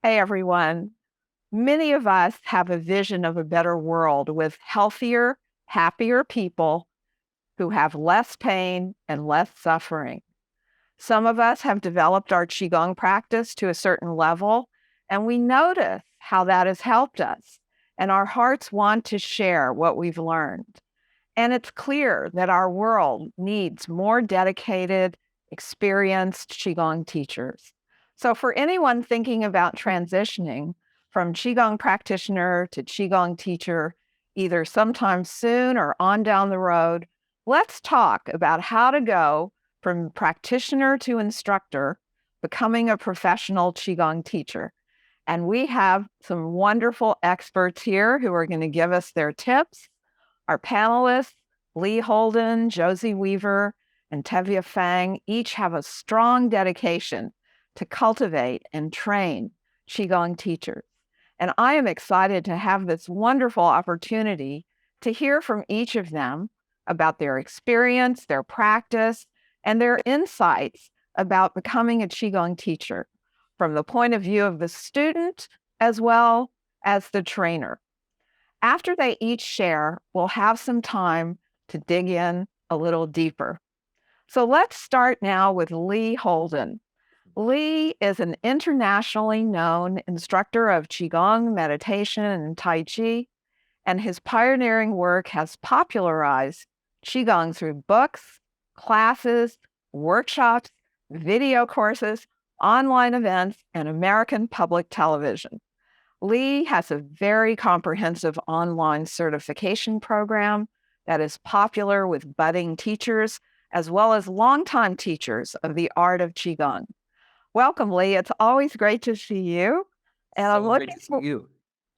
Hey everyone. Many of us have a vision of a better world with healthier, happier people who have less pain and less suffering. Some of us have developed our Qigong practice to a certain level, and we notice how that has helped us, and our hearts want to share what we've learned. And it's clear that our world needs more dedicated, experienced Qigong teachers. So for anyone thinking about transitioning from Qigong practitioner to Qigong teacher, either sometime soon or on down the road, let's talk about how to go from practitioner to instructor, becoming a professional Qigong teacher. And we have some wonderful experts here who are going to give us their tips. Our panelists, Lee Holden, Josie Weaver, and Tevia Feng, each have a strong dedication to cultivate and train Qigong teachers. And I am excited to have this wonderful opportunity to hear from each of them about their experience, their practice, and their insights about becoming a Qigong teacher from the point of view of the student as well as the trainer. After they each share, we'll have some time to dig in a little deeper. So let's start now with Lee Holden. Lee is an internationally known instructor of Qigong, meditation, and Tai Chi, and his pioneering work has popularized Qigong through books, classes, workshops, video courses, online events, and American public television. Lee has a very comprehensive online certification program that is popular with budding teachers as well as longtime teachers of the art of Qigong. Welcome, Lee. It's always great to see you. And so I'm looking great to see you.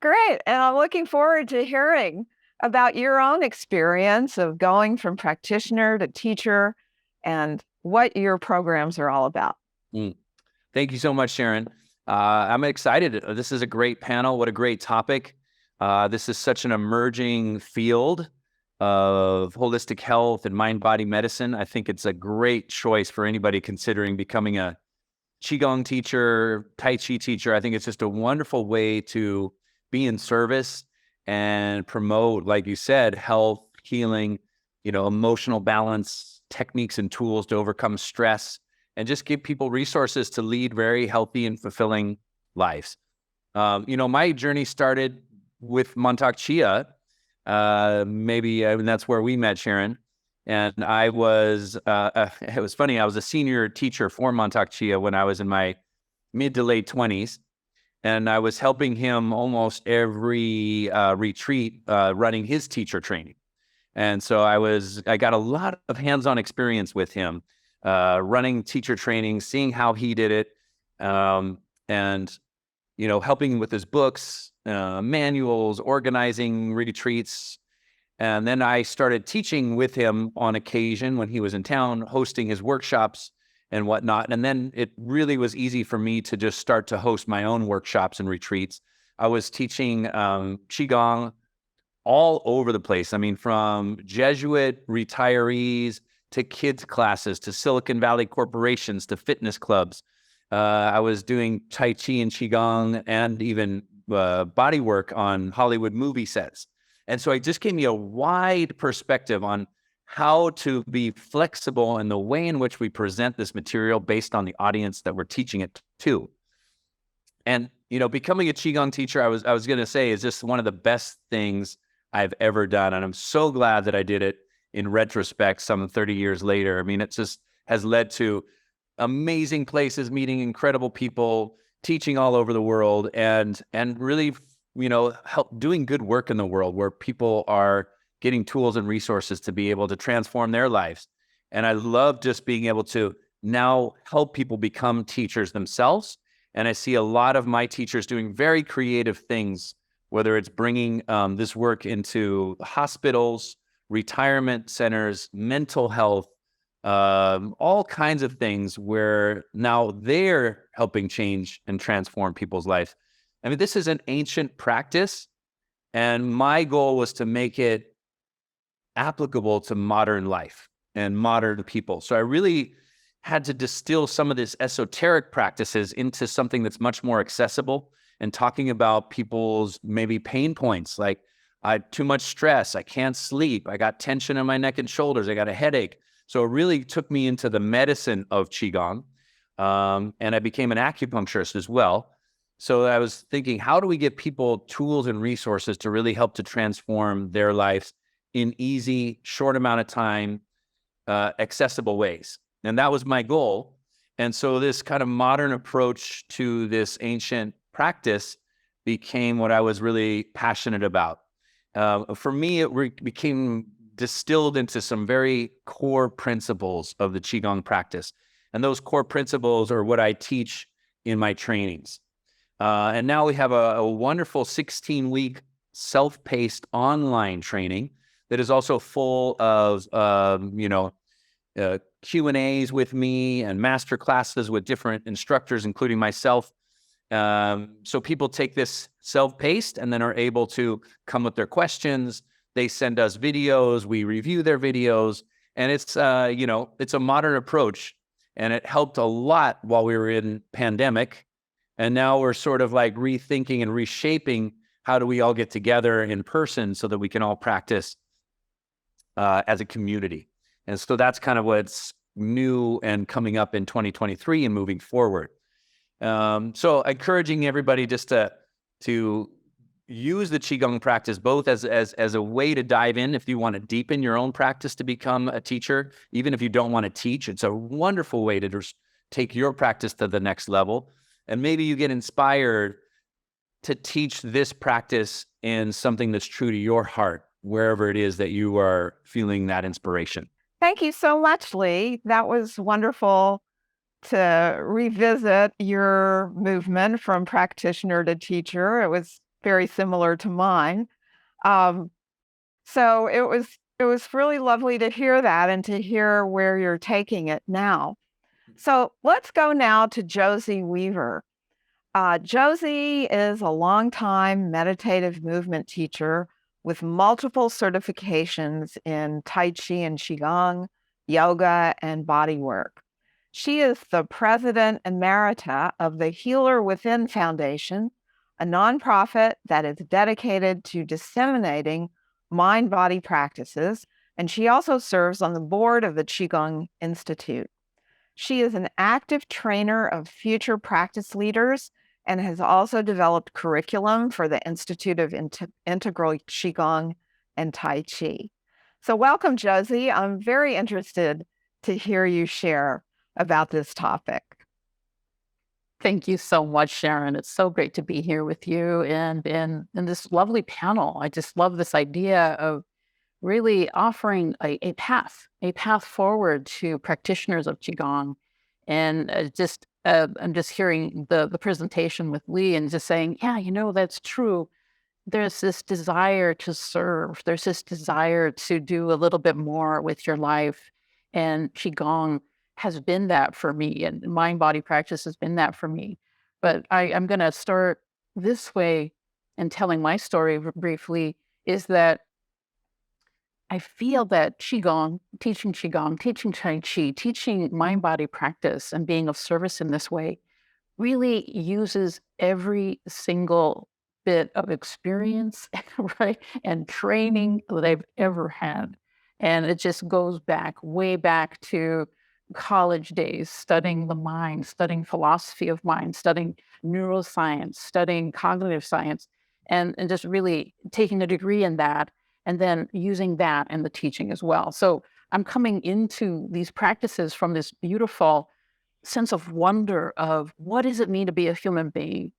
Great. And I'm looking forward to hearing about your own experience of going from practitioner to teacher and what your programs are all about. Thank you so much, Sharon. I'm excited. This is a great panel. What a great topic. This is such an emerging field of holistic health and mind-body medicine. I think it's a great choice for anybody considering becoming a Qigong teacher, Tai Chi teacher. I think it's just a wonderful way to be in service and promote, like you said, health, healing, emotional balance, techniques and tools to overcome stress, and just give people resources to lead very healthy and fulfilling lives. My journey started with Montauk Chia, and that's where we met, Sharon. And I was, it was funny, I was a senior teacher for Montauk Chia when I was in my mid to late 20s. And I was helping him almost every retreat running his teacher training. And so I got a lot of hands-on experience with him, running teacher training, seeing how he did it, and helping with his books, manuals, organizing retreats. And then I started teaching with him on occasion when he was in town, hosting his workshops and whatnot. And then it really was easy for me to just start to host my own workshops and retreats. I was teaching Qigong all over the place. I mean, from Jesuit retirees to kids classes, to Silicon Valley corporations, to fitness clubs. I was doing Tai Chi and Qigong and even body work on Hollywood movie sets. And so it just gave me a wide perspective on how to be flexible in the way in which we present this material based on the audience that we're teaching it to. And, becoming a Qigong teacher, I was going to say, is just one of the best things I've ever done. And I'm so glad that I did it in retrospect some 30 years later. I mean, it just has led to amazing places, meeting incredible people, teaching all over the world, and really, help doing good work in the world where people are getting tools and resources to be able to transform their lives. And I love just being able to now help people become teachers themselves. And I see a lot of my teachers doing very creative things, whether it's bringing this work into hospitals, retirement centers, mental health, all kinds of things where now they're helping change and transform people's lives. I mean, this is an ancient practice, and my goal was to make it applicable to modern life and modern people. So I really had to distill some of this esoteric practices into something that's much more accessible and talking about people's maybe pain points, like I had too much stress, I can't sleep, I got tension in my neck and shoulders, I got a headache. So it really took me into the medicine of Qigong. And I became an acupuncturist as well. So I was thinking, how do we give people tools and resources to really help to transform their lives in easy, short amount of time, accessible ways? And that was my goal. And so this kind of modern approach to this ancient practice became what I was really passionate about. For me, it became distilled into some very core principles of the Qigong practice. And those core principles are what I teach in my trainings. And now we have a wonderful 16-week self-paced online training that is also full of, Q&As with me and master classes with different instructors, including myself. So people take this self-paced and then are able to come with their questions. They send us videos, we review their videos, and it's a modern approach, and it helped a lot while we were in pandemic. And now we're sort of like rethinking and reshaping how do we all get together in person so that we can all practice as a community. And so that's kind of what's new and coming up in 2023 and moving forward. So encouraging everybody just to use the Qigong practice both as a way to dive in if you want to deepen your own practice to become a teacher. Even if you don't want to teach, it's a wonderful way to just take your practice to the next level. And maybe you get inspired to teach this practice in something that's true to your heart, wherever it is that you are feeling that inspiration. Thank you so much, Lee. That was wonderful to revisit your movement from practitioner to teacher. It was very similar to mine. So it was really lovely to hear that and to hear where you're taking it now. So let's go now to Josie Weaver. Josie is a longtime meditative movement teacher with multiple certifications in Tai Chi and Qigong, yoga, and body work. She is the president emerita of the Healer Within Foundation, a nonprofit that is dedicated to disseminating mind-body practices, and she also serves on the board of the Qigong Institute. She is an active trainer of future practice leaders and has also developed curriculum for the Institute of Integral Qigong and Tai Chi. So welcome, Josie. I'm very interested to hear you share about this topic. Thank you so much, Sharon. It's so great to be here with you and in this lovely panel. I just love this idea of really offering a path forward to practitioners of Qigong. And I'm just hearing the presentation with Lee and just saying, yeah, that's true. There's this desire to serve. There's this desire to do a little bit more with your life. And Qigong has been that for me, and mind-body practice has been that for me. But I'm going to start this way and telling my story briefly, is that I feel that Qigong, teaching Tai Chi, teaching mind-body practice and being of service in this way really uses every single bit of experience, right, and training that I've ever had. And it just goes way back to college days, studying the mind, studying philosophy of mind, studying neuroscience, studying cognitive science, and just really taking a degree in that and then using that in the teaching as well. So I'm coming into these practices from this beautiful sense of wonder of what does it mean to be a human being?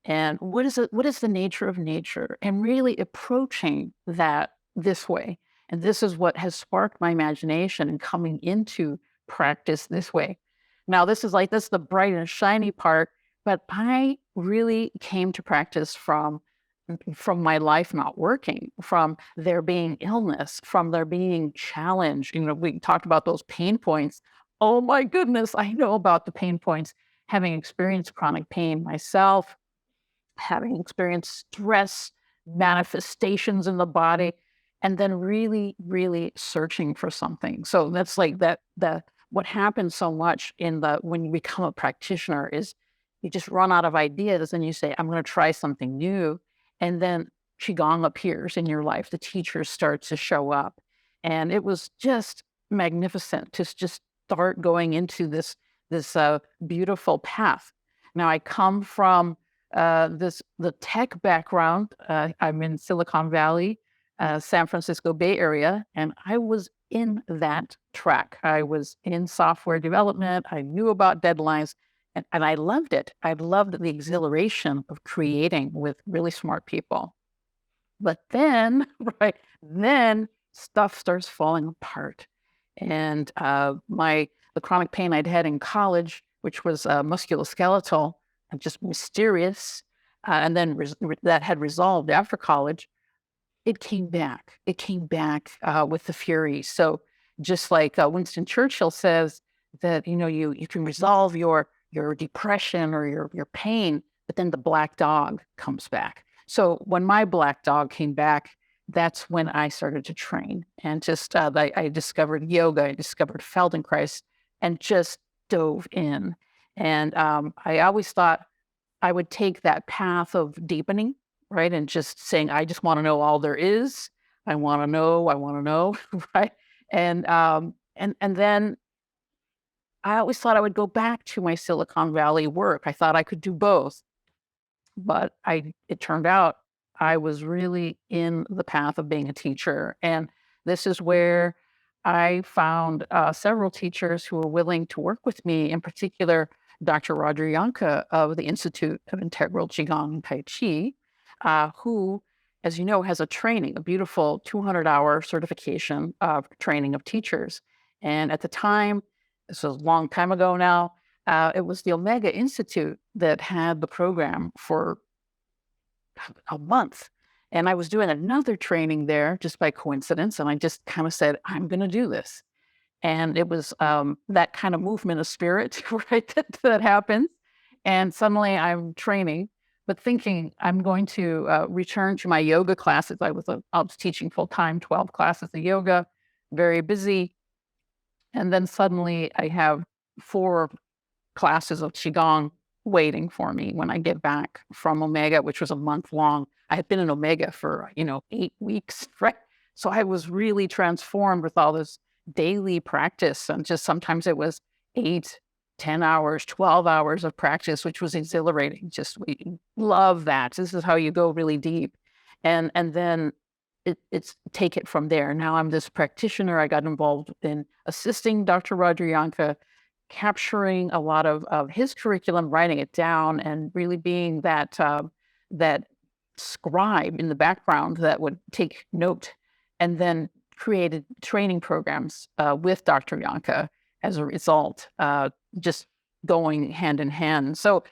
And what is the nature of nature? And really approaching that this way. And this is what has sparked my imagination and coming into practice this way. Now, this is the bright and shiny part, but I really came to practice from my life not working, from there being illness, from there being challenge. We talked about those pain points. Oh my goodness, I know about the pain points, having experienced chronic pain myself, having experienced stress manifestations in the body. and then really, really searching for something. So that's like what happens so much when you become a practitioner is you just run out of ideas and you say, I'm going to try something new. And then Qigong appears in your life. The teachers start to show up. And it was just magnificent to just start going into this beautiful path. Now I come from the tech background. I'm in Silicon Valley, San Francisco Bay Area, and I was in that track. I was in software development. I knew about deadlines, and I loved it. I loved the exhilaration of creating with really smart people. But then, right, then stuff starts falling apart. And the chronic pain I'd had in college, which was musculoskeletal and just mysterious, and then that had resolved after college, it came back. It came back with the fury. So just like Winston Churchill says that, you can resolve your depression or your pain, but then the black dog comes back. So when my black dog came back, that's when I started to train and just I discovered yoga, I discovered Feldenkrais, and just dove in. And I always thought I would take that path of deepening, right, and just saying, I just want to know all there is. I want to know, right? And then I always thought I would go back to my Silicon Valley work. I thought I could do both. But it turned out I was really in the path of being a teacher. And this is where I found several teachers who were willing to work with me, in particular, Dr. Roger Yanka of the Institute of Integral Qigong and Tai Chi, who, as you know, has a beautiful 200-hour certification of training of teachers. And at the time, this was a long time ago now, it was the Omega Institute that had the program for a month. And I was doing another training there just by coincidence. And I just kind of said, I'm going to do this. And it was that kind of movement of spirit, right, that happens. And suddenly I'm training, but thinking I'm going to return to my yoga classes. I was teaching full time, 12 classes of yoga, very busy. And then suddenly I have 4 classes of Qigong waiting for me when I get back from Omega, which was a month long. I had been in Omega for, 8 weeks, right? So I was really transformed with all this daily practice. And just sometimes it was 8, 10 hours, 12 hours of practice, which was exhilarating. Just we love that. This is how you go really deep. And then it's take it from there. Now I'm this practitioner. I got involved in assisting Dr. Roger Yanka, capturing a lot of his curriculum, writing it down, and really being that scribe in the background that would take note, and then created training programs with Dr. Yanka as a result, just going hand in hand. So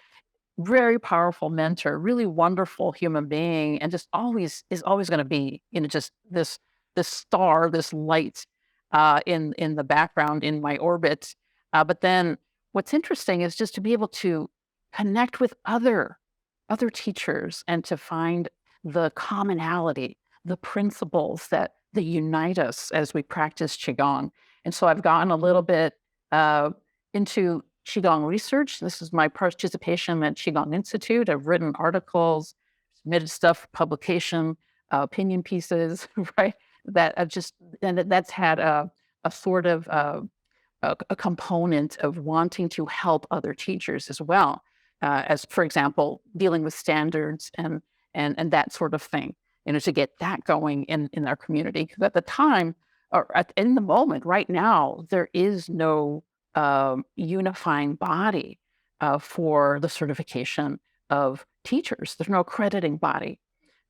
very powerful mentor, really wonderful human being, and just is always going to be, just this star, this light in the background in my orbit. But then what's interesting is just to be able to connect with other teachers and to find the commonality, the principles that unite us as we practice Qigong. And so I've gotten a little bit into Qigong research. This is my participation at Qigong Institute. I've written articles, submitted stuff for publication, opinion pieces, right? That's had a sort of a component of wanting to help other teachers as well, as for example, dealing with standards and that sort of thing, to get that going in our community. Because at the time, in the moment, right now, there is no unifying body for the certification of teachers. There's no accrediting body.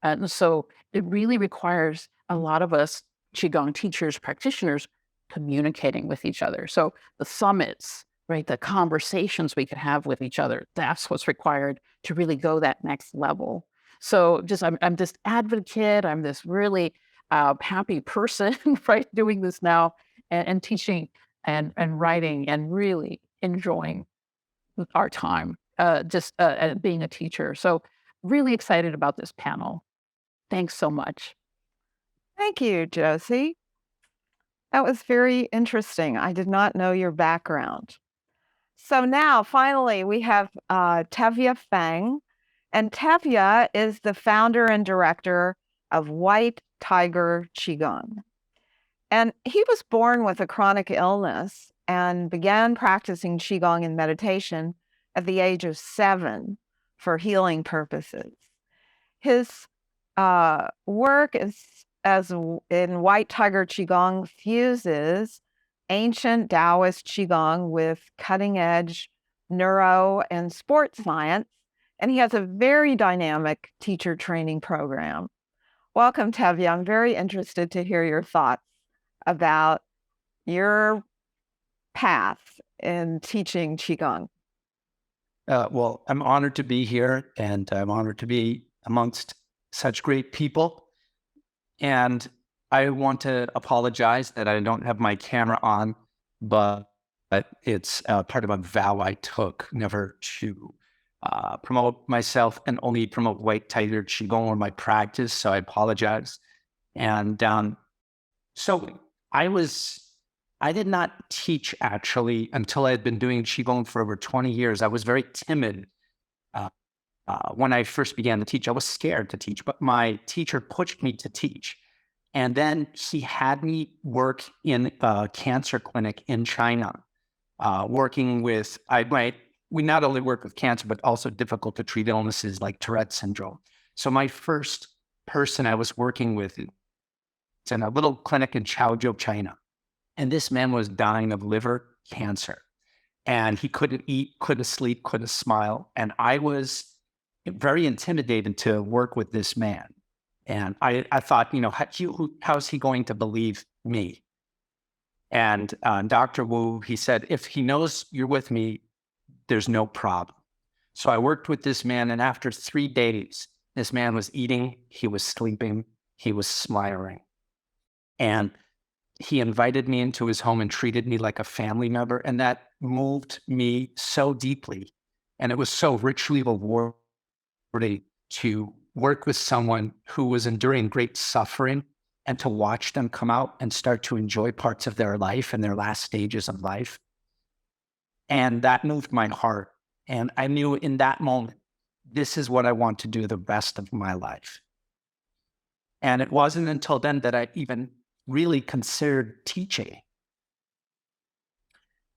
And so it really requires a lot of us Qigong teachers, practitioners, communicating with each other. So the summits, right, the conversations we could have with each other, that's what's required to really go that next level. So I'm this advocate, I'm this really happy person, right, doing this now and teaching and writing and really enjoying our time, being a teacher. So really excited about this panel. Thanks so much. Thank you, Josie. That was very interesting. I did not know your background. So now, finally, we have Tevia Feng. And Tevia is the founder and director of White Tiger Qigong. And he was born with a chronic illness and began practicing Qigong and meditation at the age of 7 for healing purposes. His work in White Tiger Qigong fuses ancient Taoist Qigong with cutting edge neuro and sports science, and he has a very dynamic teacher training program. Welcome, Tevya. I'm very interested to hear your thoughts about your path in teaching Qigong. Well, I'm honored to be here, and I'm honored to be amongst such great people. And I want to apologize that I don't have my camera on, but it's part of a vow I took never to promote myself and only promote White Tiger Qigong or my practice. So I apologize. And so I did not teach actually until I had been doing Qigong for over 20 years. I was very timid when I first began to teach. I was scared to teach, but my teacher pushed me to teach. And then he had me work in a cancer clinic in China, working with, we not only work with cancer, but also difficult to treat illnesses like Tourette syndrome. So my first person I was working with, it's in a little clinic in Chaozhou, China. And this man was dying of liver cancer. And he couldn't eat, couldn't sleep, couldn't smile. And I was very intimidated to work with this man. And I thought, how's he going to believe me? And Dr. Wu, he said, if he knows you're with me, there's no problem. So I worked with this man. And after 3 days, this man was eating, he was sleeping, he was smiling. And he invited me into his home and treated me like a family member. And that moved me so deeply. And it was so richly rewarding to work with someone who was enduring great suffering and to watch them come out and start to enjoy parts of their life and their last stages of life. And that moved my heart. And I knew in that moment, this is what I want to do the rest of my life. And it wasn't until then that I even really considered teaching.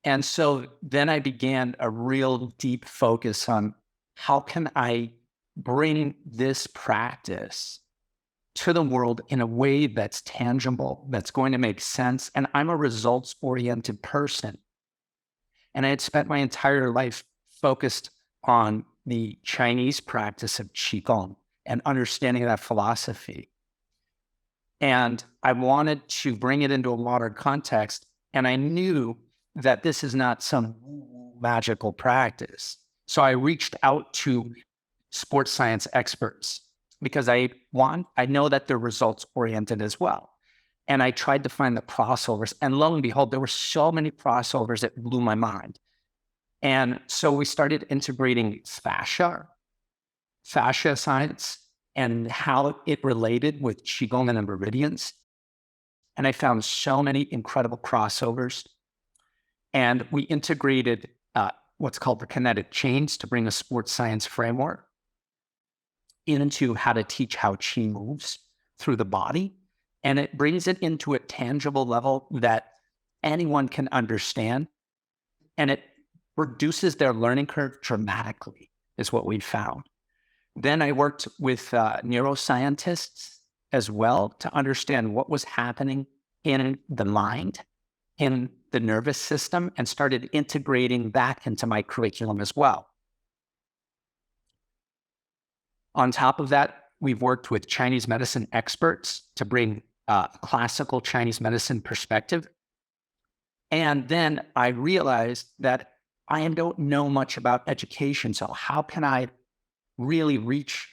And so then I began a real deep focus on how can I bring this practice to the world in a way that's tangible, that's going to make sense. And I'm a results-oriented person. And I had spent my entire life focused on the Chinese practice of Qigong and understanding that philosophy. And I wanted to bring it into a modern context. And I knew that this is not some magical practice. So I reached out to sports science experts because I know that they're results oriented as well. And I tried to find the crossovers. And lo and behold, there were so many crossovers that blew my mind. And so we started integrating fascia science, and how it related with Qigong and the meridians. And I found so many incredible crossovers. And we integrated what's called the kinetic chains to bring a sports science framework into how to teach how Qi moves through the body. And it brings it into a tangible level that anyone can understand. And it reduces their learning curve dramatically, is what we found. Then I worked with neuroscientists as well to understand what was happening in the mind, in the nervous system, and started integrating that into my curriculum as well. On top of that, we've worked with Chinese medicine experts to bring classical Chinese medicine perspective. And then I realized that I don't know much about education. So how can I really reach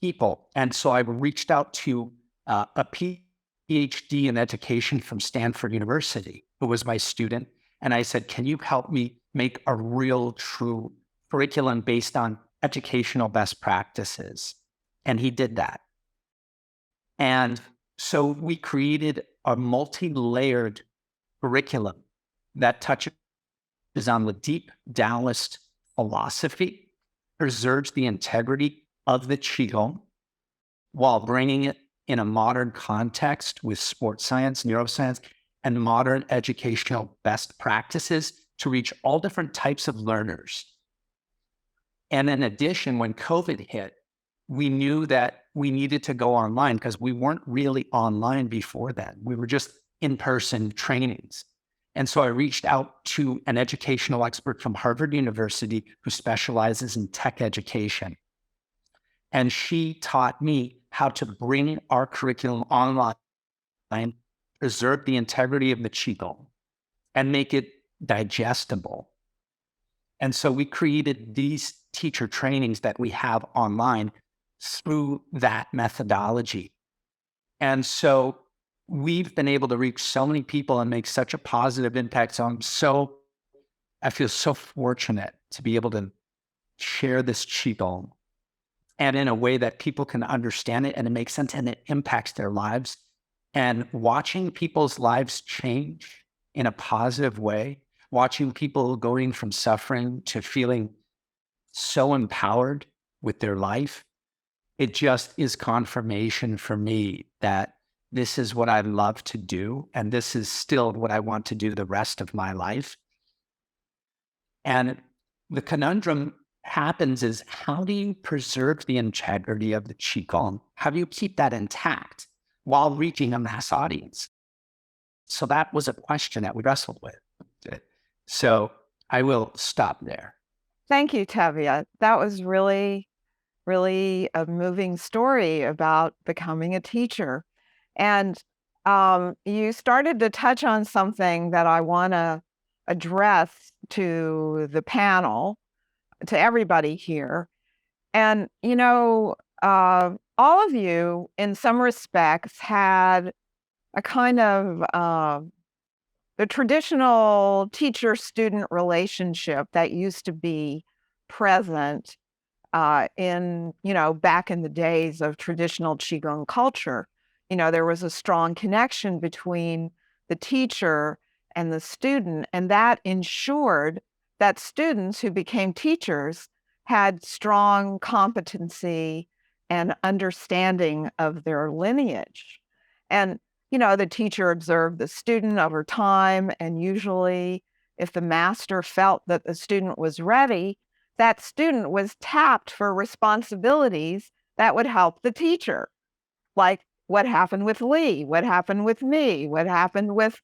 people? And so I reached out to a PhD in education from Stanford University, who was my student. And I said, can you help me make a real, true curriculum based on educational best practices? And he did that. And So we created a multi-layered curriculum that touches on the deep Taoist philosophy, preserves the integrity of the Qigong while bringing it in a modern context with sports science, neuroscience, and modern educational best practices to reach all different types of learners. And in addition, when COVID hit, we knew that we needed to go online because we weren't really online before then. We were just in-person trainings. And so I reached out to an educational expert from Harvard University who specializes in tech education. And she taught me how to bring our curriculum online, preserve the integrity of the Qigong, and make it digestible. And so we created these teacher trainings that we have online through that methodology. And so we've been able to reach so many people and make such a positive impact. So I feel so fortunate to be able to share this Qigong and in a way that people can understand it and it makes sense and it impacts their lives. And watching people's lives change in a positive way, watching people going from suffering to feeling so empowered with their life, it just is confirmation for me that this is what I love to do. And this is still what I want to do the rest of my life. And the conundrum happens is, how do you preserve the integrity of the Qigong? How do you keep that intact while reaching a mass audience? So that was a question that we wrestled with. So I will stop there. Thank you, Tevia. That was really a moving story about becoming a teacher. And you started to touch on something that I want to address to the panel, to everybody here. And, all of you, in some respects, had a kind of the traditional teacher-student relationship that used to be present in, back in the days of traditional Qigong culture. There was a strong connection between the teacher and the student, and that ensured that students who became teachers had strong competency and understanding of their lineage. And, the teacher observed the student over time, and usually if the master felt that the student was ready, that student was tapped for responsibilities that would help the teacher. Like what happened with Lee, what happened with me, what happened with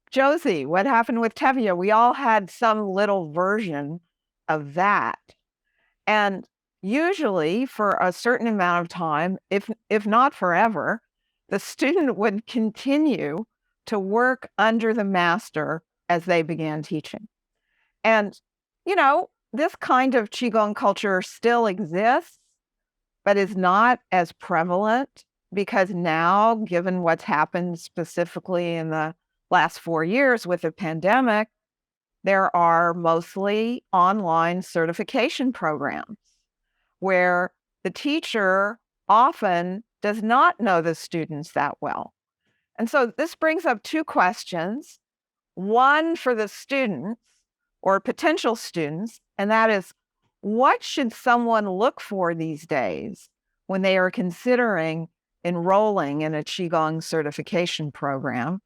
Josie, what happened with Tevia. We all had some little version of that. And usually for a certain amount of time, if not forever, the student would continue to work under the master as they began teaching. And, this kind of Qigong culture still exists, but is not as prevalent because now, given what's happened specifically in the last 4 years with the pandemic, there are mostly online certification programs where the teacher often does not know the students that well. And so this brings up two questions. One for the students or potential students, and that is, what should someone look for these days when they are considering enrolling in a Qigong certification program?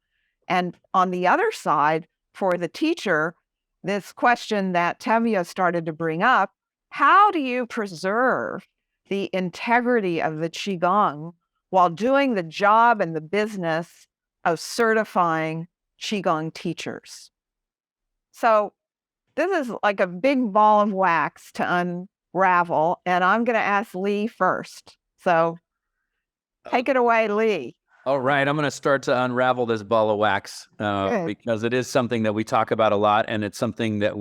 And on the other side, for the teacher, this question that Tevia started to bring up, how do you preserve the integrity of the Qigong while doing the job and the business of certifying Qigong teachers? So this is like a big ball of wax to unravel, and I'm going to ask Lee first. So take it away, Lee. All right, I'm going to start to unravel this ball of wax because it is something that we talk about a lot, and it's something that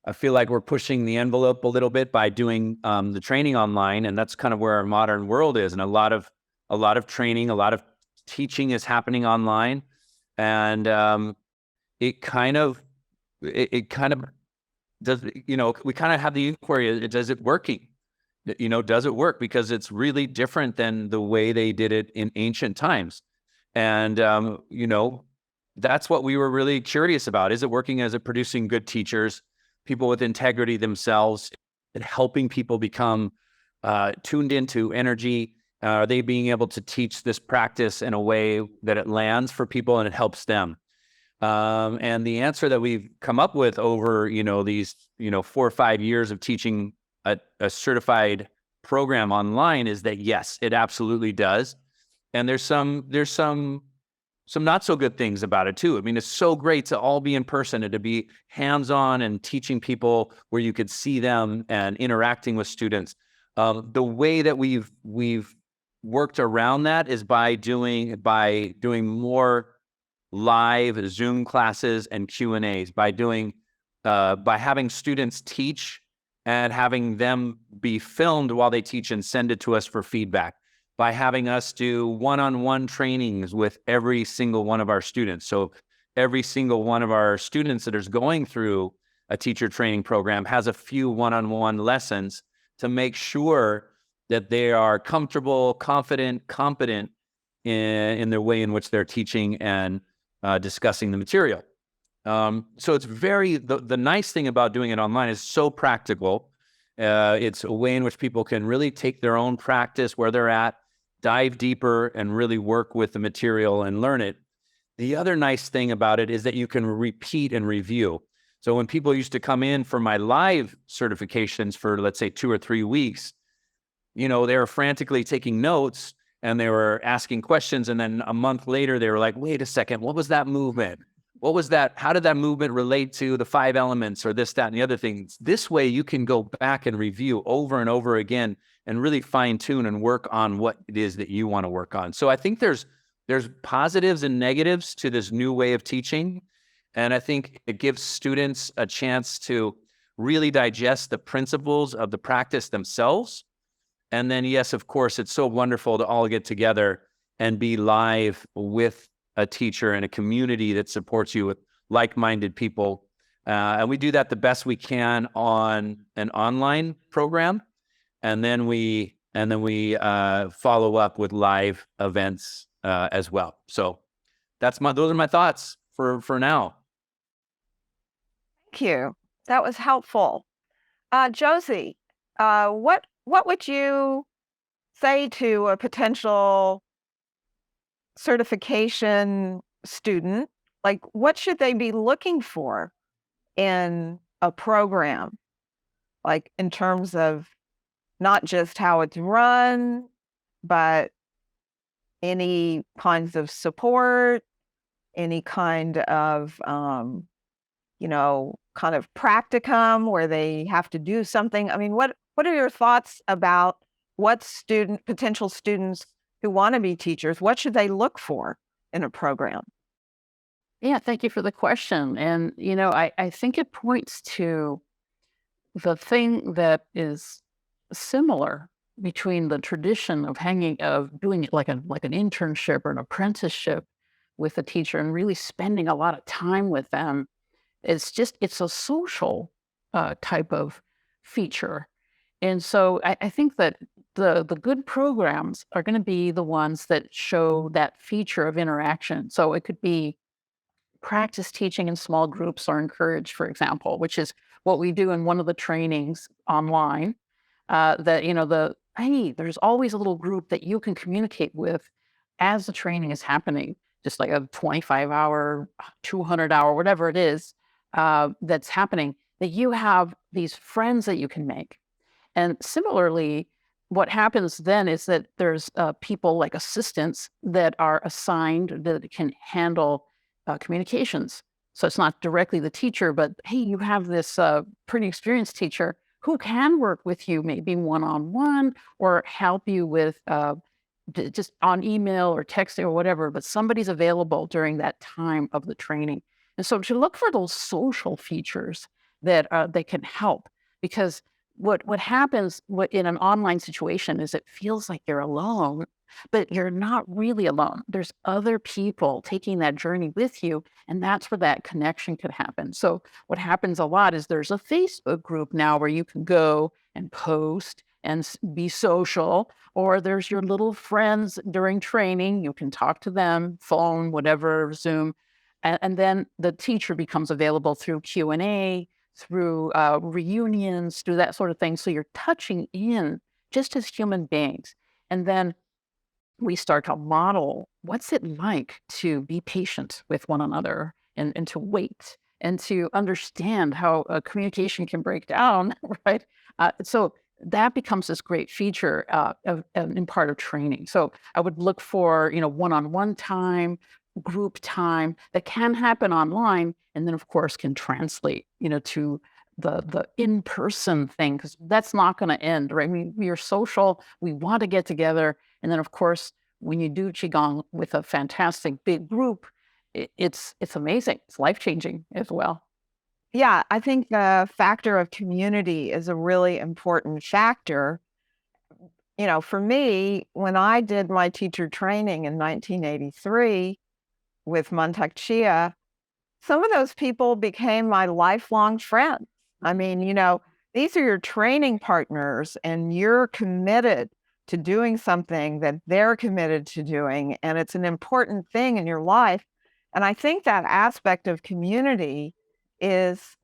I feel like we're pushing the envelope a little bit by doing the training online, and that's kind of where our modern world is. And a lot of training, a lot of teaching is happening online, and it kind of does. We kind of have the inquiry: does it working? Does it work? Because it's really different than the way they did it in ancient times. And, that's what we were really curious about. Is it working? Is it producing good teachers, people with integrity themselves, and helping people become tuned into energy? Are they being able to teach this practice in a way that it lands for people and it helps them? And the answer that we've come up with over, these, 4 or 5 years of teaching a certified program online is that, yes, it absolutely does. And there's some not so good things about it too. I mean, it's so great to all be in person and to be hands-on and teaching people where you could see them and interacting with students. The way that we've worked around that is by doing more live Zoom classes and Q&As, by having students teach and having them be filmed while they teach and send it to us for feedback, by having us do one-on-one trainings with every single one of our students. So every single one of our students that is going through a teacher training program has a few one-on-one lessons to make sure that they are comfortable, confident, competent in their way in which they're teaching and discussing the material. So it's the nice thing about doing it online is so practical. It's a way in which people can really take their own practice where they're at, dive deeper, and really work with the material and learn it. The other nice thing about it is that you can repeat and review. So when people used to come in for my live certifications for, let's say, 2 or 3 weeks, they were frantically taking notes and they were asking questions. And then a month later, they were like, wait a second, what was that movement? What was that? How did that movement relate to the 5 elements or this, that, and the other things? This way you can go back and review over and over again and really fine tune and work on what it is that you want to work on. So I think there's positives and negatives to this new way of teaching. And I think it gives students a chance to really digest the principles of the practice themselves. And then, yes, of course, it's so wonderful to all get together and be live with a teacher and a community that supports you with like-minded people. And we do that the best we can on an online program. And then we follow up with live events as well. So those are my thoughts for now. Thank you. That was helpful. Josie, what would you say to a potential certification student? Like, what should they be looking for in a program? Like, in terms of not just how it's run, but any kinds of support, any kind of, kind of practicum where they have to do something. I mean, what are your thoughts about what potential students who want to be teachers, what should they look for in a program? Yeah, thank you for the question. And, I think it points to the thing that is similar between the tradition of doing it like an internship or an apprenticeship with a teacher and really spending a lot of time with them. It's a social type of feature. And so I think that the good programs are going to be the ones that show that feature of interaction. So it could be practice teaching in small groups or encouraged, for example, which is what we do in one of the trainings online. There's always a little group that you can communicate with as the training is happening, just like a 25-hour, 200-hour, whatever it is that's happening, that you have these friends that you can make. And similarly, what happens then is that there's people like assistants that are assigned that can handle communications. So it's not directly the teacher, but hey, you have this pretty experienced teacher who can work with you maybe one-on-one or help you with just on email or texting or whatever, but somebody's available during that time of the training. And so to look for those social features that they can help, because what happens in an online situation is it feels like you're alone, but you're not really alone. There's other people taking that journey with you, and that's where that connection could happen. So what happens a lot is there's a Facebook group now where you can go and post and be social, or there's your little friends during training. You can talk to them, phone, whatever, Zoom. And then the teacher becomes available through Q&A, through reunions, through that sort of thing. So you're touching in just as human beings. And then we start to model what's it like to be patient with one another, and to wait and to understand how communication can break down, right? So that becomes this great feature in part of training. So I would look for, one-on-one time, group time that can happen online, and then of course can translate, to the in-person thing, because that's not going to end, right? We are social. We want to get together. And then, of course, when you do Qigong with a fantastic big group, it's amazing. It's life-changing as well. Yeah, I think the factor of community is a really important factor. For me, when I did my teacher training in 1983 with Mantak Chia, some of those people became my lifelong friends. I mean, these are your training partners, and you're committed to doing something that they're committed to doing, and it's an important thing in your life. And I think that aspect of community is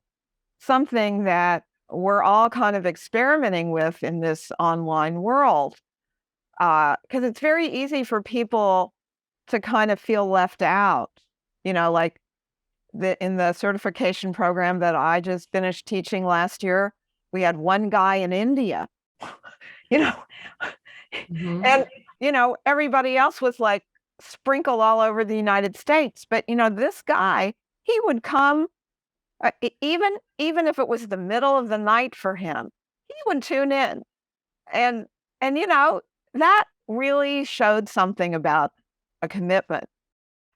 something that we're all kind of experimenting with in this online world, because it's very easy for people to kind of feel left out, like in the certification program that I just finished teaching last year, we had one guy in India, you know, Mhm. and, everybody else was like sprinkled all over the United States. But, this guy, he would come, even if it was the middle of the night for him, he would tune in. And, that really showed something about a commitment.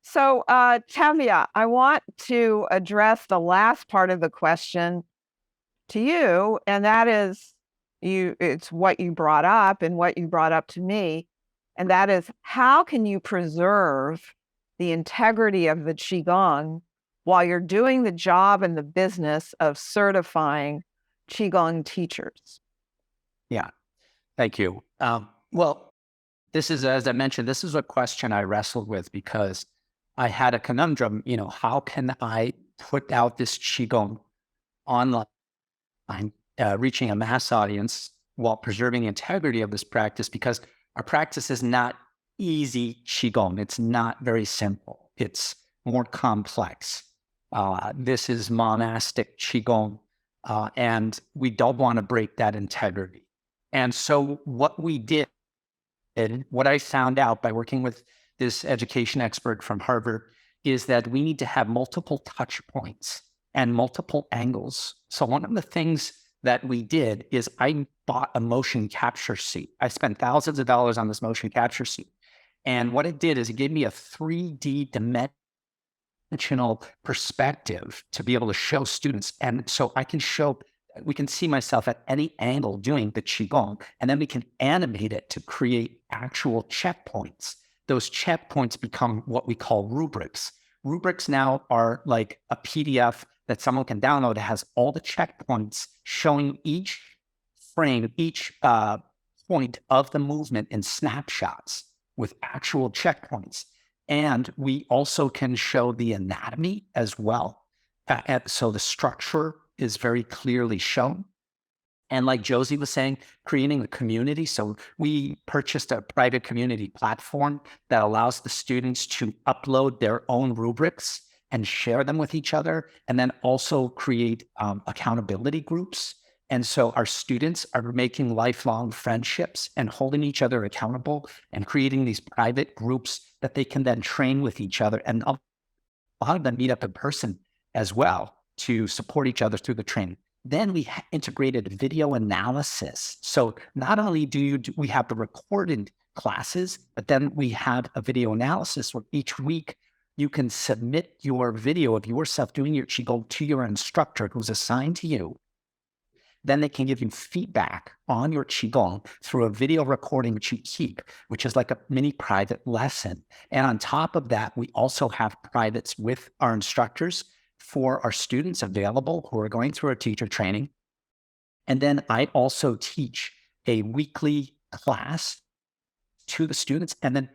So, Tevia, I want to address the last part of the question to you, and that is it's what you brought up and what you brought up to me, and that is, how can you preserve the integrity of the Qigong while you're doing the job and the business of certifying Qigong teachers? Yeah, thank you. Well, this is, as I mentioned, this is a question I wrestled with because I had a conundrum. How can I put out this Qigong online, reaching a mass audience while preserving the integrity of this practice? Because our practice is not easy Qigong. It's not very simple. It's more complex. This is monastic Qigong, and we don't want to break that integrity. And so what we did, and what I found out by working with this education expert from Harvard, is that we need to have multiple touch points and multiple angles. So one of the things that we did is I bought a motion capture suit. I spent thousands of dollars on this motion capture suit. And what it did is it gave me a 3D dimensional perspective to be able to show students. And so we can see myself at any angle doing the Qigong, and then we can animate it to create actual checkpoints. Those checkpoints become what we call rubrics. Rubrics now are like a PDF that someone can download. It has all the checkpoints showing each frame, each point of the movement in snapshots with actual checkpoints. And we also can show the anatomy as well. So the structure is very clearly shown. And like Josie was saying, creating a community. So we purchased a private community platform that allows the students to upload their own rubrics and share them with each other, and then also create accountability groups. And so our students are making lifelong friendships and holding each other accountable and creating these private groups that they can then train with each other. And a lot of them meet up in person as well to support each other through the training. Then we integrated video analysis. So not only do we have the recorded classes, but then we have a video analysis where each week you can submit your video of yourself doing your Qigong to your instructor who's assigned to you. Then they can give you feedback on your Qigong through a video recording which you keep, which is like a mini private lesson. And on top of that, we also have privates with our instructors for our students available who are going through our teacher training. And then I also teach a weekly class to the students. And then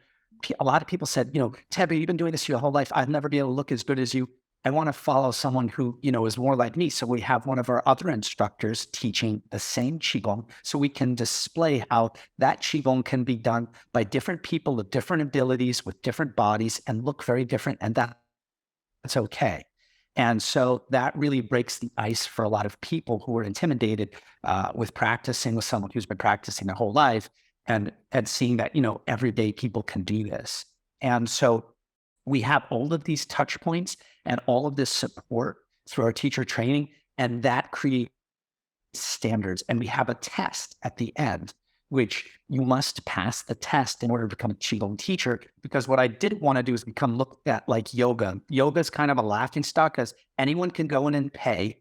a lot of people said, Tevia, you've been doing this your whole life. I'll never be able to look as good as you. I want to follow someone who, is more like me. So we have one of our other instructors teaching the same Qigong so we can display how that Qigong can be done by different people with different abilities, with different bodies, and look very different. And that's okay. And so that really breaks the ice for a lot of people who are intimidated with practicing with someone who's been practicing their whole life and seeing that, everyday people can do this. And so we have all of these touch points and all of this support through our teacher training, and that creates standards. And we have a test at the end, which you must pass the test in order to become a Qigong teacher. Because what I didn't want to do is become looked at like yoga. Yoga is kind of a laughingstock because anyone can go in and pay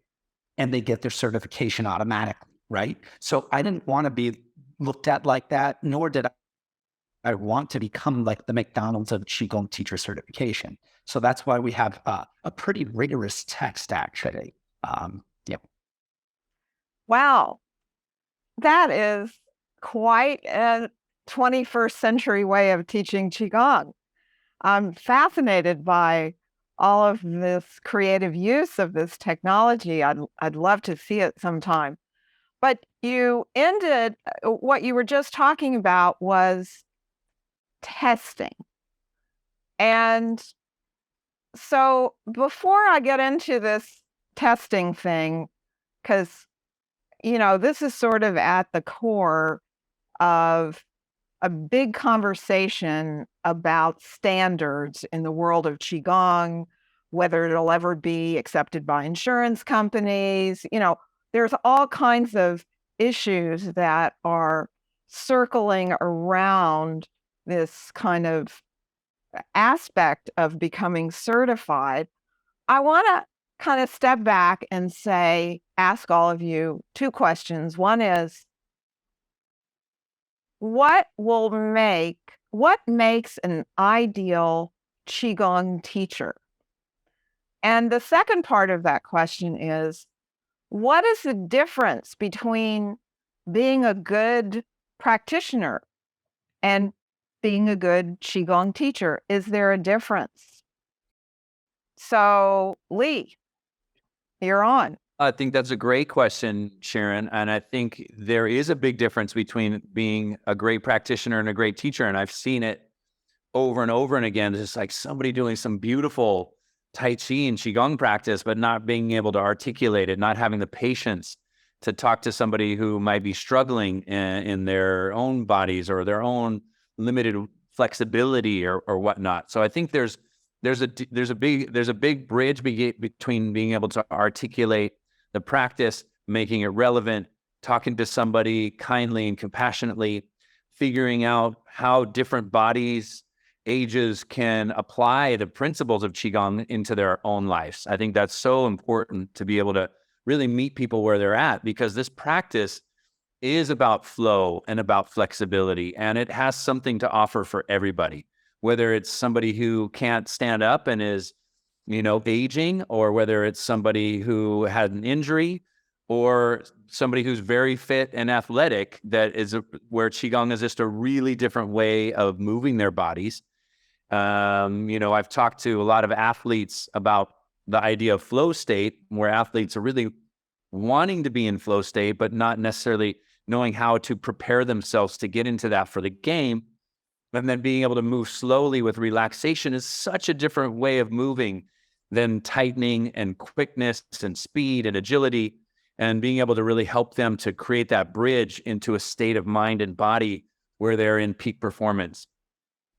and they get their certification automatically, right? So I didn't want to be looked at like that, nor did I want to become like the McDonald's of Qigong teacher certification. So that's why we have a pretty rigorous text, actually. Yep. Wow, that is quite a 21st century way of teaching Qigong. I'm fascinated by all of this creative use of this technology. I'd love to see it sometime. But you ended, what you were just talking about was testing. And so before I get into this testing thing, because, this is sort of at the core of a big conversation about standards in the world of Qigong, whether it'll ever be accepted by insurance companies. There's all kinds of issues that are circling around this kind of aspect of becoming certified. I want to kind of step back and ask all of you two questions. One is, what makes an ideal Qigong teacher? And the second part of that question is, what is the difference between being a good practitioner and being a good Qigong teacher? Is there a difference? So, Lee, you're on. I think that's a great question, Sharon. And I think there is a big difference between being a great practitioner and a great teacher. And I've seen it over and over and again. It's just like somebody doing some beautiful Tai Chi and Qigong practice, but not being able to articulate it, not having the patience to talk to somebody who might be struggling in their own bodies or their own limited flexibility or whatnot. So I think there's a big bridge between being able to articulate the practice, making it relevant, talking to somebody kindly and compassionately, figuring out how different bodies, ages can apply the principles of Qigong into their own lives. I think that's so important to be able to really meet people where they're at, because this practice is about flow and about flexibility, and it has something to offer for everybody, whether it's somebody who can't stand up and is aging, or whether it's somebody who had an injury, or somebody who's very fit and athletic, where Qigong is just a really different way of moving their bodies. I've talked to a lot of athletes about the idea of flow state, where athletes are really wanting to be in flow state, but not necessarily knowing how to prepare themselves to get into that for the game. And then being able to move slowly with relaxation is such a different way of moving than tightening and quickness and speed and agility, and being able to really help them to create that bridge into a state of mind and body where they're in peak performance.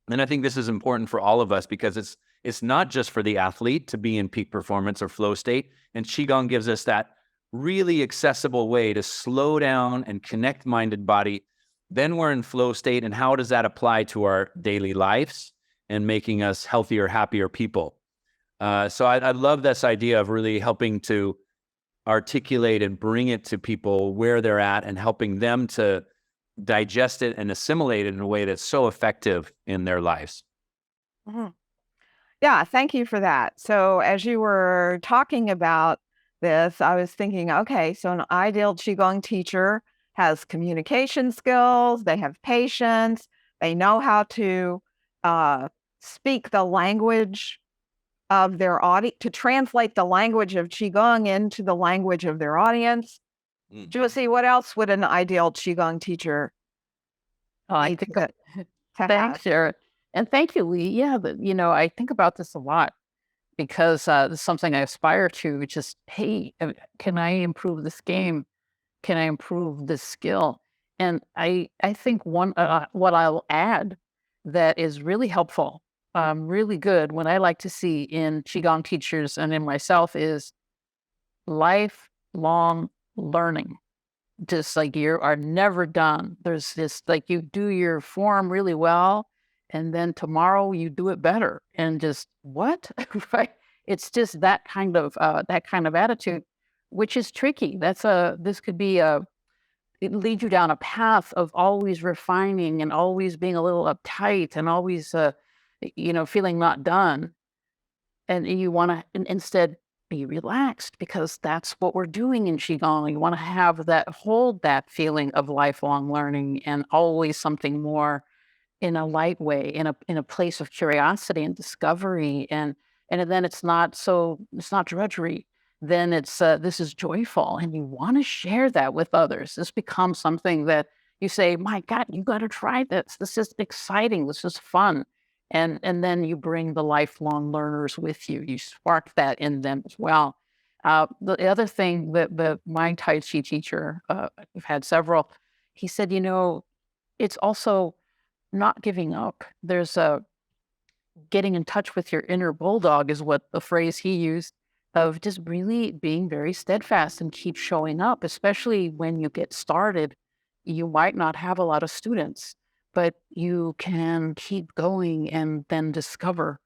And I think this is important for all of us, because it's not just for the athlete to be in peak performance or flow state. And Qigong gives us that really accessible way to slow down and connect mind and body. Then we're in flow state. And how does that apply to our daily lives and making us healthier, happier people? So I love this idea of really helping to articulate and bring it to people where they're at, and helping them to digest it and assimilate it in a way that's so effective in their lives. Mm-hmm. Yeah, thank you for that. So as you were talking about this, I was thinking, okay, so an ideal Qigong teacher has communication skills, they have patience, they know how to speak the language of their audience, to translate the language of Qigong into the language of their audience. Josie, what else would an ideal Qigong teacher I need think to have? thanks, Sharon. And thank you, Lee. Yeah, I think about this a lot because this is something I aspire to. Just, hey, can I improve this game? Can I improve this skill? And I think what I'll add that is really helpful, really good, what I like to see in Qigong teachers and in myself is lifelong learning. Just like you are never done. There's this, like, you do your form really well, and then tomorrow you do it better, and just what? Right? It's just that kind of attitude, which is tricky. This could be it leads you down a path of always refining and always being a little uptight and always feeling not done. And you want to instead be relaxed because that's what we're doing in Qigong. You want to hold that feeling of lifelong learning and always something more in a light way, in a place of curiosity and discovery. And then it's not drudgery. Then this is joyful and you want to share that with others. This becomes something that you say, my God, you got to try this. This is exciting. This is fun. And then you bring the lifelong learners with you. You spark that in them as well. The other thing that my Tai Chi teacher, I've had several, he said, it's also not giving up. There's getting in touch with your inner bulldog is what the phrase he used, of just really being very steadfast and keep showing up, especially when you get started. You might not have a lot of students, but you can keep going and then discover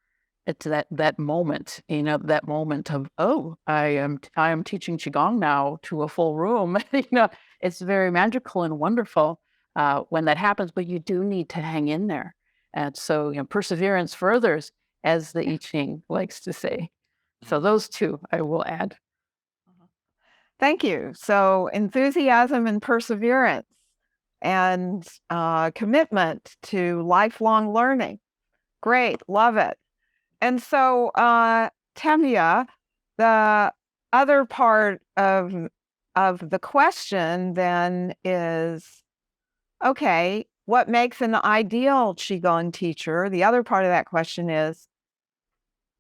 it's that moment, that moment of, oh, I am teaching Qigong now to a full room. It's very magical and wonderful when that happens, but you do need to hang in there. And so, perseverance for others, as the I Ching likes to say. So those two I will add. Thank you. So enthusiasm and perseverance and commitment to lifelong learning. Great. Love it. And so, Tevia, the other part of the question then is, okay, what makes an ideal Qigong teacher? The other part of that question is,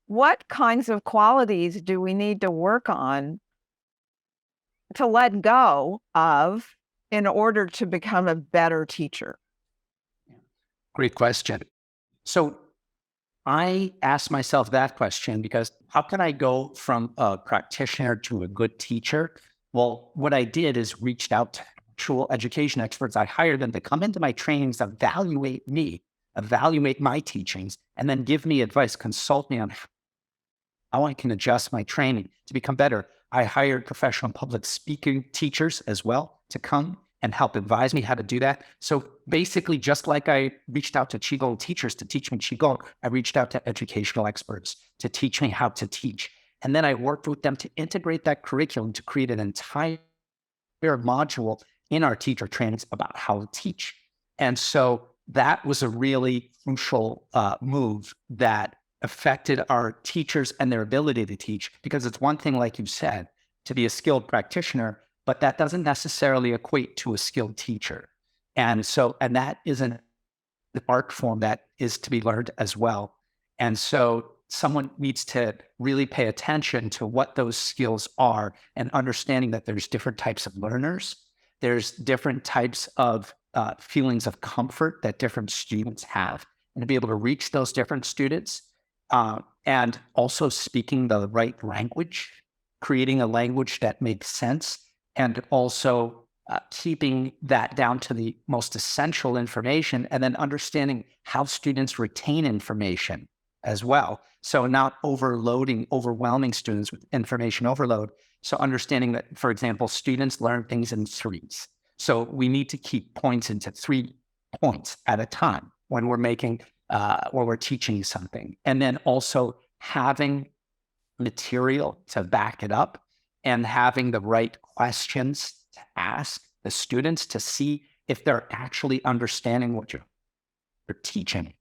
what kinds of qualities do we need to work on to let go of in order to become a better teacher? Great question. So I asked myself that question because how can I go from a practitioner to a good teacher? Well, what I did is reached out to actual education experts. I hired them to come into my trainings, evaluate me, evaluate my teachings, and then give me advice, consult me on how I can adjust my training to become better. I hired professional public speaking teachers as well to come and help advise me how to do that. So basically, just like I reached out to Qigong teachers to teach me Qigong, I reached out to educational experts to teach me how to teach. And then I worked with them to integrate that curriculum to create an entire module in our teacher trainings about how to teach. And so that was a really crucial move that affected our teachers and their ability to teach, because it's one thing, like you said, to be a skilled practitioner, but that doesn't necessarily equate to a skilled teacher. And that is an art form that is to be learned as well. And so someone needs to really pay attention to what those skills are and understanding that there's different types of learners. There's different types of feelings of comfort that different students have, and to be able to reach those different students and also speaking the right language, creating a language that makes sense, and also keeping that down to the most essential information, and then understanding how students retain information as well. So not overwhelming students with information overload. So understanding that, for example, students learn things in threes. So we need to keep points into 3 points at a time when we're teaching something. And then also having material to back it up and having the right questions to ask the students to see if they're actually understanding what you're teaching.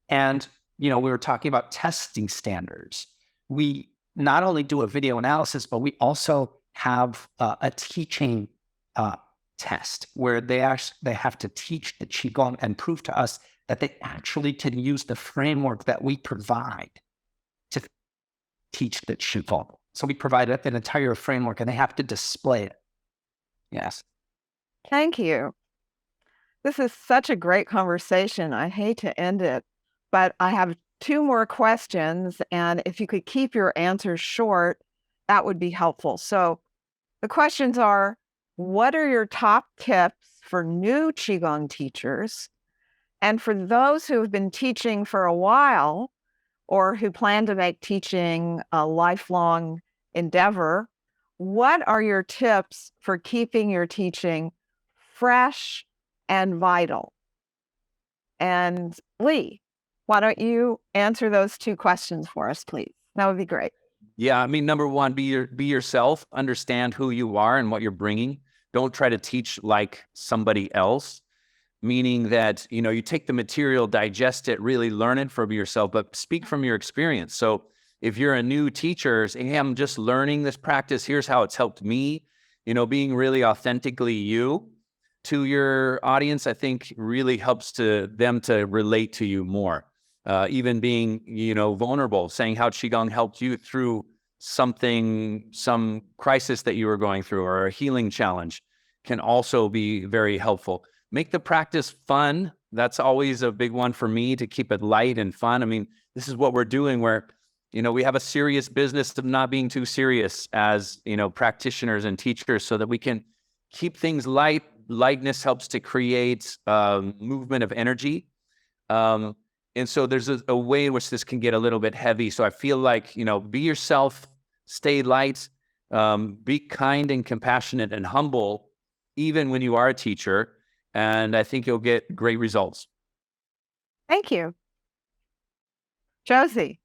And, we were talking about testing standards. We not only do a video analysis, but we also have a teaching test where they have to teach the Qigong and prove to us that they actually can use the framework that we provide to teach the Qigong. So we provide an entire framework and they have to display it. Yes. Thank you. This is such a great conversation. I hate to end it, but I have 2 more questions. And if you could keep your answers short, that would be helpful. So the questions are, what are your top tips for new Qigong teachers? And for those who have been teaching for a while or who plan to make teaching a lifelong endeavor, what are your tips for keeping your teaching fresh and vital? And Lee, why don't you answer those 2 questions for us, please? That would be great. Yeah, I mean, number one, be yourself, understand who you are and what you're bringing. Don't try to teach like somebody else, meaning that, you take the material, digest it, really learn it for yourself, but speak from your experience. So if you're a new teacher, say, hey, I'm just learning this practice. Here's how it's helped me, being really authentically you to your audience, I think really helps them to relate to you more. Even being, vulnerable, saying how Qigong helped you through some crisis that you were going through or a healing challenge can also be very helpful. Make the practice fun. That's always a big one for me, to keep it light and fun. I mean, this is what we're doing where, we have a serious business of not being too serious as, practitioners and teachers so that we can keep things light. Lightness helps to create movement of energy. And so there's a way in which this can get a little bit heavy. So I feel like, be yourself, stay light, be kind and compassionate and humble, even when you are a teacher. And I think you'll get great results. Thank you. Josie.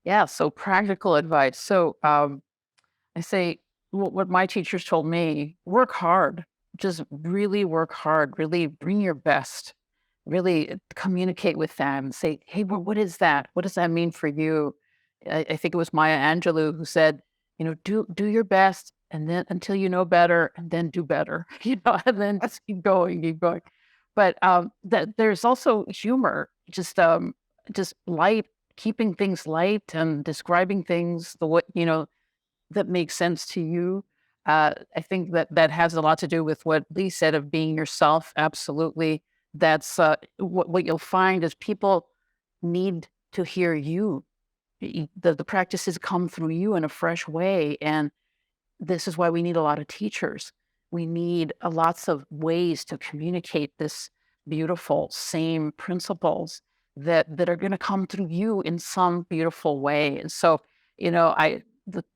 Yeah, so practical advice. So I say what my teachers told me, work hard, just really work hard, really bring your best, really communicate with them, say, hey, what is that? What does that mean for you? I think it was Maya Angelou who said, do your best and then until you know better and then do better, and then just keep going, keep going. But that there's also humor, just light, keeping things light and describing things the way, that makes sense to you. I think that has a lot to do with what Lee said of being yourself. Absolutely. That's what you'll find is people need to hear you. The practices come through you in a fresh way. And this is why we need a lot of teachers. We need lots of ways to communicate this beautiful same principles that are going to come through you in some beautiful way. And so,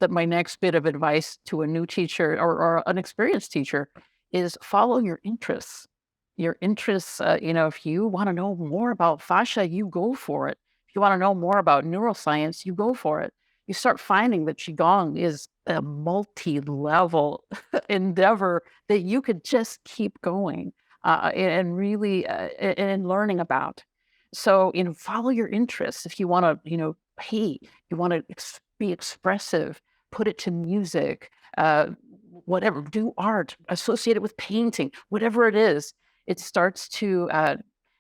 my next bit of advice to a new teacher or an experienced teacher is follow your interests. Your interests, if you want to know more about fascia, you go for it. If you want to know more about neuroscience, you go for it. You start finding that Qigong is a multi-level endeavor that you could just keep going and really and learning about. So, follow your interests. If you want to, hey, you want to be expressive, put it to music, whatever, do art, associate it with painting, whatever it is, it starts to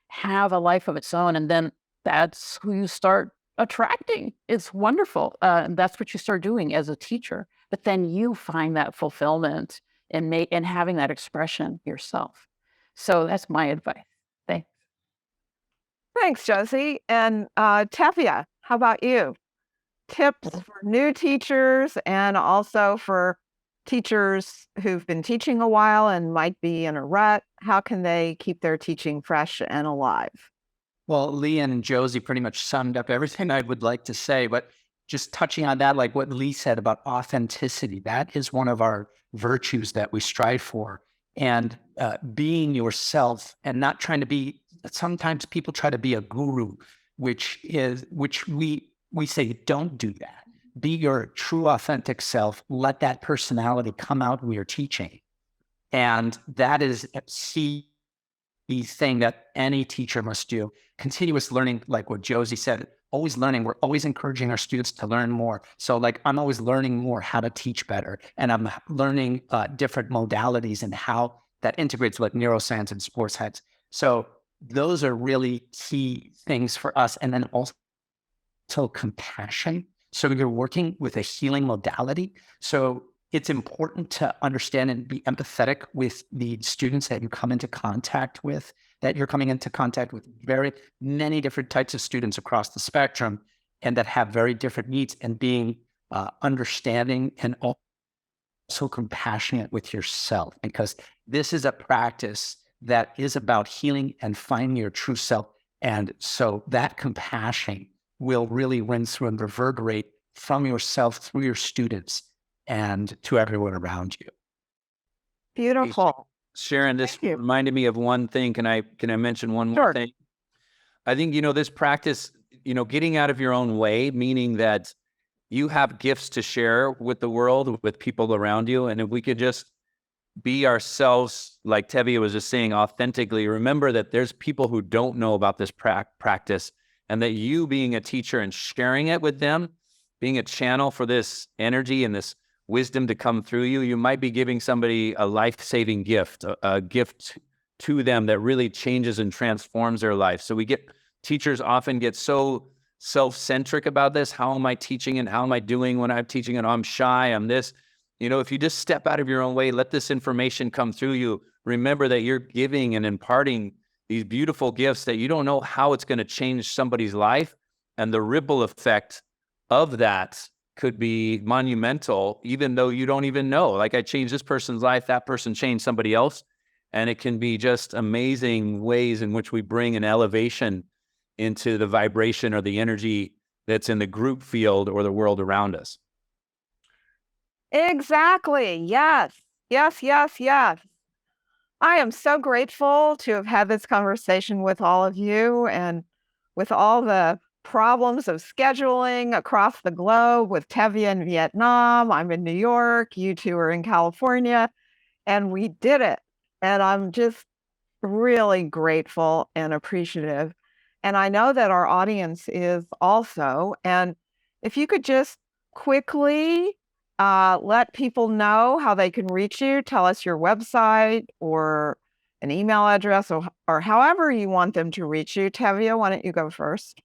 have a life of its own. And then that's who you start attracting. It's wonderful. And that's what you start doing as a teacher. But then you find that fulfillment and having that expression yourself. So that's my advice. Thanks. Thanks, Josie. And Tevia, how about you? Tips for new teachers and also for teachers who've been teaching a while and might be in a rut. How can they keep their teaching fresh and alive? Well, Lee and Josie pretty much summed up everything I would like to say, but just touching on that, like what Lee said about authenticity, that is one of our virtues that we strive for. And being yourself and not trying to be, sometimes people try to be a guru, which we say, don't do that. Be your true authentic self. Let that personality come out when you're teaching. And that is a key thing that any teacher must do. Continuous learning, like what Josie said, always learning. We're always encouraging our students to learn more. So like I'm always learning more how to teach better. And I'm learning different modalities and how that integrates with neuroscience and sports heads. So those are really key things for us. And then also compassion. So you're working with a healing modality. So it's important to understand and be empathetic with the students that you come into contact with, that you're coming into contact with very many different types of students across the spectrum and that have very different needs, and being understanding and also compassionate with yourself, because this is a practice that is about healing and finding your true self. And so that compassion will really ring through and reverberate from yourself through your students and to everyone around you. Beautiful. Sharon, this Thank you. reminded me of one thing. Can I mention one more Sure. thing? I think, this practice, getting out of your own way, meaning that you have gifts to share with the world, with people around you. And if we could just be ourselves, like Tevia was just saying, authentically, remember that there's people who don't know about this practice, and that you being a teacher and sharing it with them, being a channel for this energy and this wisdom to come through you, you might be giving somebody a life-saving gift, a gift to them that really changes and transforms their life. So teachers often get so self-centric about this. How am I teaching and how am I doing when I'm teaching and I'm shy, I'm this. If you just step out of your own way, let this information come through you, remember that you're giving and imparting these beautiful gifts that you don't know how it's going to change somebody's life. And the ripple effect of that could be monumental, even though you don't even know. Like, I changed this person's life, that person changed somebody else. And it can be just amazing ways in which we bring an elevation into the vibration or the energy that's in the group field or the world around us. Exactly. Yes. Yes, yes, yes. I am so grateful to have had this conversation with all of you, and with all the problems of scheduling across the globe, with Tevia in Vietnam, I'm in New York, you two are in California, and we did it. And I'm just really grateful and appreciative. And I know that our audience is also. And if you could just quickly let people know how they can reach you, tell us your website or an email address, or however you want them to reach you. Tevia, why don't you go first?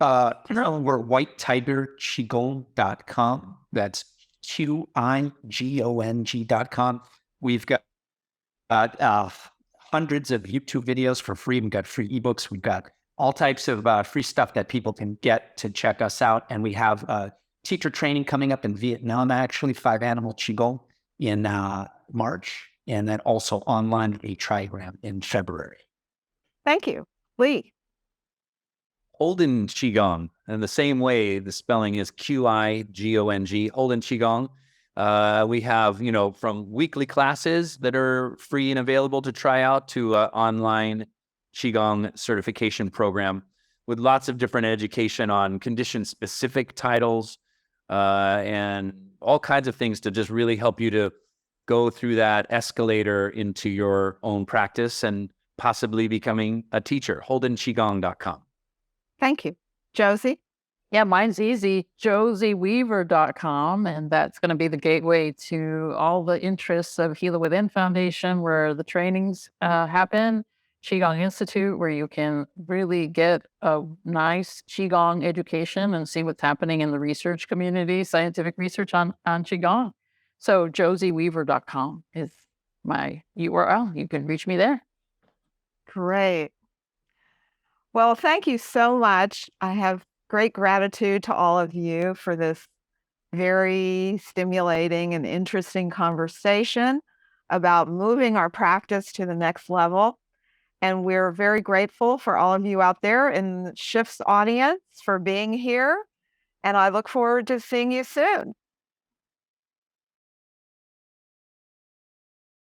We're whitetigerqigong.com. That's QIGONG.com. We've got hundreds of YouTube videos for free. We've got free ebooks. We've got all types of free stuff that people can get to check us out. And we have teacher training coming up in Vietnam, actually, 5-animal Qigong in March, and then also online a trigram in February. Thank you. Lee. Holden Qigong, and the same way the spelling is QIGONG, Holden Qigong. We have, from weekly classes that are free and available to try out to online Qigong certification program with lots of different education on condition-specific titles and all kinds of things to just really help you to go through that escalator into your own practice and possibly becoming a teacher. HoldenQigong.com. Thank you. Josie? Yeah, mine's easy, josieweaver.com, and that's going to be the gateway to all the interests of Heal Within Foundation, where the trainings happen, Qigong Institute, where you can really get a nice Qigong education and see what's happening in the research community, scientific research on Qigong. So josieweaver.com is my URL. You can reach me there. Great. Well, thank you so much. I have great gratitude to all of you for this very stimulating and interesting conversation about moving our practice to the next level. And we're very grateful for all of you out there in the Shift's audience for being here. And I look forward to seeing you soon.